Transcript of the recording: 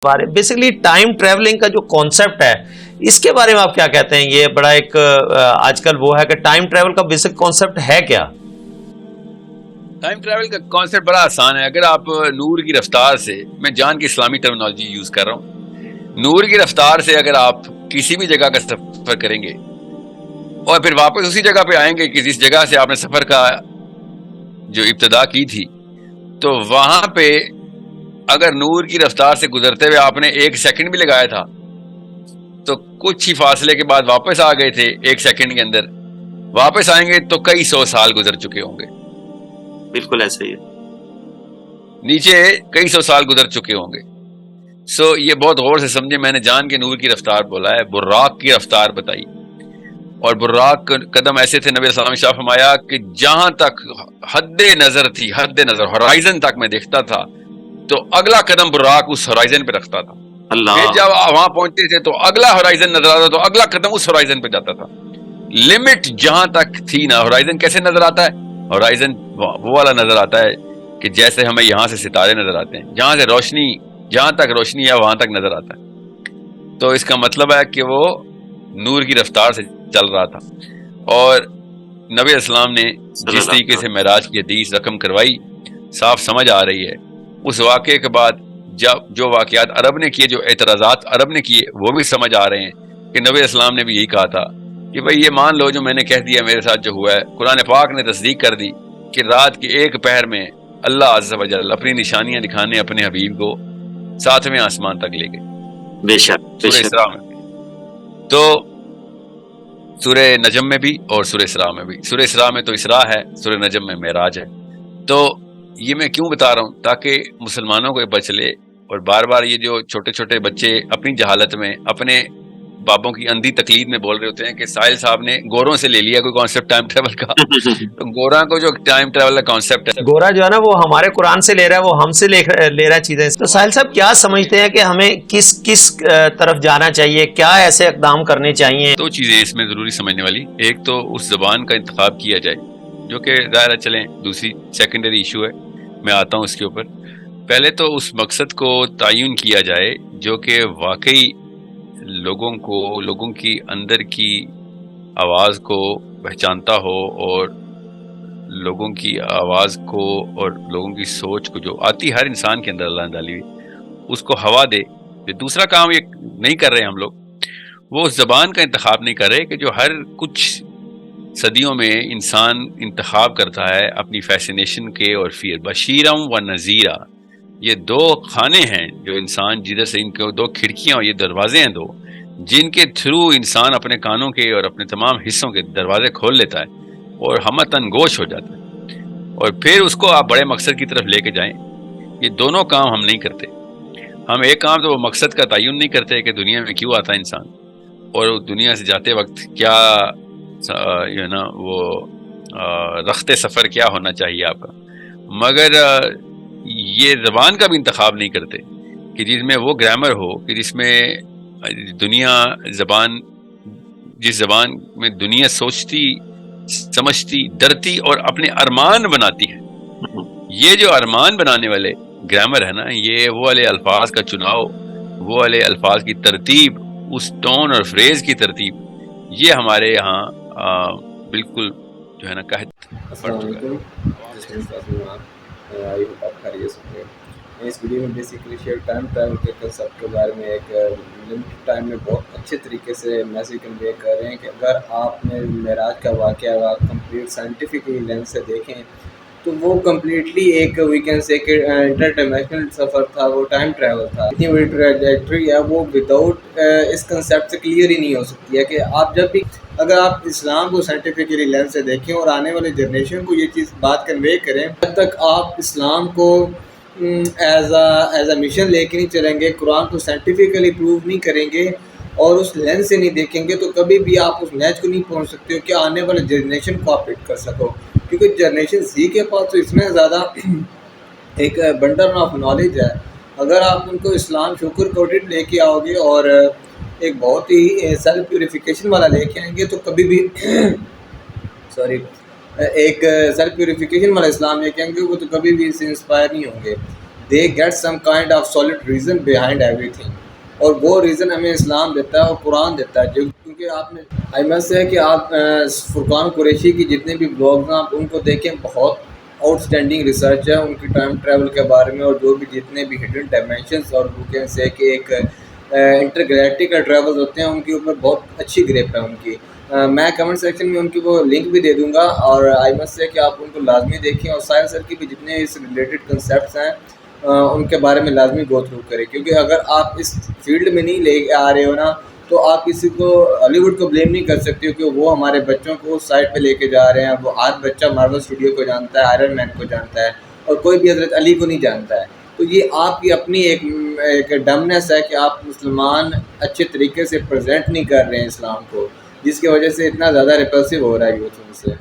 بارے basically time travelling کا جو کانسیپٹ ہے اس کے بارے میں آپ کیا کہتے ہیں؟ یہ بڑا ایک آج کل وہ ہے کہ ٹائم ٹریول کا بیسک کانسیپٹ ہے کیا؟ ٹائم ٹریول کا کانسیپٹ بڑا آسان ہے. اگر آپ نور کی رفتار سے، میں جان کی اسلامی ٹرمینالوجی یوز کر رہا ہوں، نور کی رفتار سے اگر آپ کسی بھی جگہ کا سفر کریں گے اور پھر واپس اسی جگہ پہ آئیں گے کہ جس جگہ سے آپ نے سفر کا جو ابتدا کی تھی، تو وہاں پہ اگر نور کی رفتار سے گزرتے ہوئے آپ نے 1 سیکنڈ بھی لگایا تھا تو کچھ ہی فاصلے کے بعد واپس آ گئے تھے 1 سیکنڈ کے اندر، واپس آئیں گے تو کئی 100 سال گزر چکے ہوں گے. بالکل ایسا ہی ہے. نیچے کئی 100 سال گزر چکے ہوں گے. یہ بہت غور سے سمجھے، میں نے جان کے نور کی رفتار بولا ہے، براق کی رفتار بتائی. اور براق قدم ایسے تھے، نبی صلی اللہ علیہ وسلم نے فرمایا کہ جہاں تک حد نظر تھی، حد نظر ہورائزن تک میں دیکھتا تھا تو اگلا قدم براق اس ہورائزن پہ رکھتا تھا. پھر جب وہاں پہنچتے تھے تو اگلا ہورائزن نظر آتا تو اگلا قدم اس ہورائزن پہ جاتا تھا. لمٹ جہاں تک تھی نا. ہورائزن کیسے نظر آتا ہے؟ ہورائزن وہ والا نظر آتا ہے کہ جیسے ہمیں یہاں سے ستارے نظر آتے ہیں، جہاں سے روشنی، جہاں تک روشنی ہے وہاں تک نظر آتا ہے. تو اس کا مطلب ہے کہ وہ نور کی رفتار سے چل رہا تھا. اور نبی اسلام نے جس طریقے سے معراج کی حدیث رقم کروائی، صاف سمجھ آ رہی ہے. اس واقعے کے بعد جو واقعات عرب نے کیے، جو اعتراضات عرب نے کیے، وہ بھی سمجھ آ رہے ہیں کہ نبی اسلام نے بھی یہی کہا تھا کہ بھئی یہ مان لو جو میں نے کہہ دیا میرے ساتھ جو ہوا ہے. قرآن پاک نے تصدیق کر دی کہ رات کے 1 پہر میں اللہ عز و جل اپنی نشانیاں دکھانے اپنے حبیب کو 7ویں آسمان تک لے گئے. بے شک سورہ اسراء میں. تو سورہ نجم میں بھی اور سورہ اسراء میں بھی. سورہ اسراء میں تو اسراء ہے، سورہ نجم میں معراج ہے. تو یہ میں کیوں بتا رہا ہوں؟ تاکہ مسلمانوں کو یہ بچ لے. اور بار بار یہ جو چھوٹے چھوٹے بچے اپنی جہالت میں اپنے بابوں کی اندھی تقلید میں بول رہے ہوتے ہیں کہ ساحل صاحب نے گوروں سے لے لیا کوئی کانسیپٹ ٹائم ٹریول کا. تو گورا کو جو ٹائم ٹریول کا کانسیپٹ ہے، گورا جو ہے نا وہ ہمارے قرآن سے لے رہا ہے، وہ ہم سے لے رہا ہے چیزیں. تو ساحل صاحب کیا سمجھتے ہیں کہ ہمیں کس طرف جانا چاہیے، کیا ایسے اقدام کرنے چاہیے؟ 2 چیزیں اس میں ضروری سمجھنے والی. ایک تو اس زبان کا انتخاب کیا جائے جو کہ ظاہر چلیں دوسری سیکنڈری ایشو ہے، میں آتا ہوں اس کے اوپر. پہلے تو اس مقصد کو تعین کیا جائے جو کہ واقعی لوگوں کی اندر کی آواز کو پہچانتا ہو اور لوگوں کی آواز کو اور لوگوں کی سوچ کو جو آتی ہر انسان کے اندر اللہ نے ڈالی ہوئی اس کو ہوا دے. دوسرا کام یہ نہیں کر رہے ہم لوگ، وہ اس زبان کا انتخاب نہیں کر رہے کہ جو ہر کچھ صدیوں میں انسان انتخاب کرتا ہے اپنی فیسینیشن کے اور فیر. بشیرم و نذیرہ، یہ 2 خانے ہیں جو انسان جدھر سے ان کے 2 کھڑکیاں اور یہ دروازے ہیں 2 جن کے تھرو انسان اپنے کانوں کے اور اپنے تمام حصوں کے دروازے کھول لیتا ہے اور ہمتن گوش ہو جاتا ہے. اور پھر اس کو آپ بڑے مقصد کی طرف لے کے جائیں. یہ دونوں کام ہم نہیں کرتے. ہم ایک کام تو وہ مقصد کا تعین نہیں کرتے کہ دنیا میں کیوں آتا ہے انسان اور دنیا سے جاتے وقت کیا وہ رخت سفر کیا ہونا چاہیے آپ کا. مگر یہ زبان کا بھی انتخاب نہیں کرتے کہ جس میں وہ گرامر ہو کہ جس میں جس زبان میں دنیا سوچتی، سمجھتی، ڈرتی اور اپنے ارمان بناتی ہے. یہ جو ارمان بنانے والے گرامر ہے نا، یہ وہ والے الفاظ کا چناؤ، وہ والے الفاظ کی ترتیب، اس ٹون اور فریز کی ترتیب، یہ ہمارے یہاں بالکل جو ہے نا قحط پڑ چکا ہے. اس ویڈیو میں بیسیکلی شیئر ٹائم ٹریول کے کنسیپٹ کے بارے میں ایک لمیٹڈ ٹائم میں بہت اچھے طریقے سے میسیج کنوے کر رہے ہیں کہ اگر آپ نے معراج کا واقعہ کمپلیٹ سائنٹیفکلی لینس سے دیکھیں تو وہ کمپلیٹلی ایک ویکینڈ سے انٹر ڈائمینشنل سفر تھا، وہ ٹائم ٹریول تھا. اتنی بڑی ٹریجیکٹری ہے وہ وداؤٹ اس کنسیپٹ سے کلیئر ہی نہیں ہو سکتی ہے کہ آپ جب بھی اگر آپ اسلام کو سائنٹیفکلی لینس سے دیکھیں اور آنے والے جنریشن کو یہ چیز بات کنوے کریں، جب تک آپ اسلام کو ایز اے مشن لے کے نہیں چلیں گے، قرآن کو سائنٹیفکلی پروو نہیں کریں گے اور اس لینس سے نہیں دیکھیں گے تو کبھی بھی آپ اس میچ کو نہیں پہنچ سکتے ہو کہ آنے والے جنریشن کو آپ ہٹ کر سکو. کیونکہ جنریشن سی کے پاس تو اس میں زیادہ ایک بنڈل آف نالج ہے. اگر آپ ان کو اسلام شکر کوٹڈ لے کے آؤ گے اور ایک بہت ہی سیلف پیوریفیکیشن والا لے کے آئیں گے تو کبھی بھی ایک سیلف پیوریفیکیشن والا اسلام لے کے آئیں گے وہ تو کبھی بھی اس سے انسپائر نہیں ہوں گے. they get some kind of solid reason behind everything. اور وہ ریزن ہمیں اسلام دیتا ہے اور قرآن دیتا ہے. جو کیونکہ آپ نے آئی مسٹ ہے کہ آپ فرقان قریشی کی جتنے بھی بلاگز ہیں آپ ان کو دیکھیں, بہت آؤٹ اسٹینڈنگ ریسرچ ہے ان کی ٹائم ٹریول کے بارے میں, اور جو بھی جتنے بھی ہڈن ڈائمینشنس اور وہ سے کہ ایک انٹر گلیکٹک ٹریولز ہوتے ہیں ان کے اوپر بہت اچھی گریپ ہے ان کی. میں کمنٹ سیکشن میں ان کی وہ لنک بھی دے دوں گا, اور آئی مسٹ ہے کہ آپ ان کو لازمی دیکھیں, اور سائنس سر کی بھی جتنے اس ریلیٹڈ کنسیپٹس ہیں ان کے بارے میں لازمی گو تھرو کریں. کیونکہ اگر آپ اس فیلڈ میں نہیں لے آ رہے ہو نا, تو آپ کسی کو ہالی ووڈ کو بلیم نہیں کر سکتے ہو کہ وہ ہمارے بچوں کو اس سائڈ پہ لے کے جا رہے ہیں. وہ آج بچہ مارول اسٹوڈیو کو جانتا ہے, آئرن مین کو جانتا ہے, اور کوئی بھی حضرت علی کو نہیں جانتا ہے. تو یہ آپ کی اپنی ایک ڈمنس ہے کہ آپ مسلمان اچھے طریقے سے پریزنٹ نہیں کر رہے ہیں اسلام کو, جس کی وجہ سے اتنا زیادہ ریپلسو ہو رہا ہے یوتھ ان سے.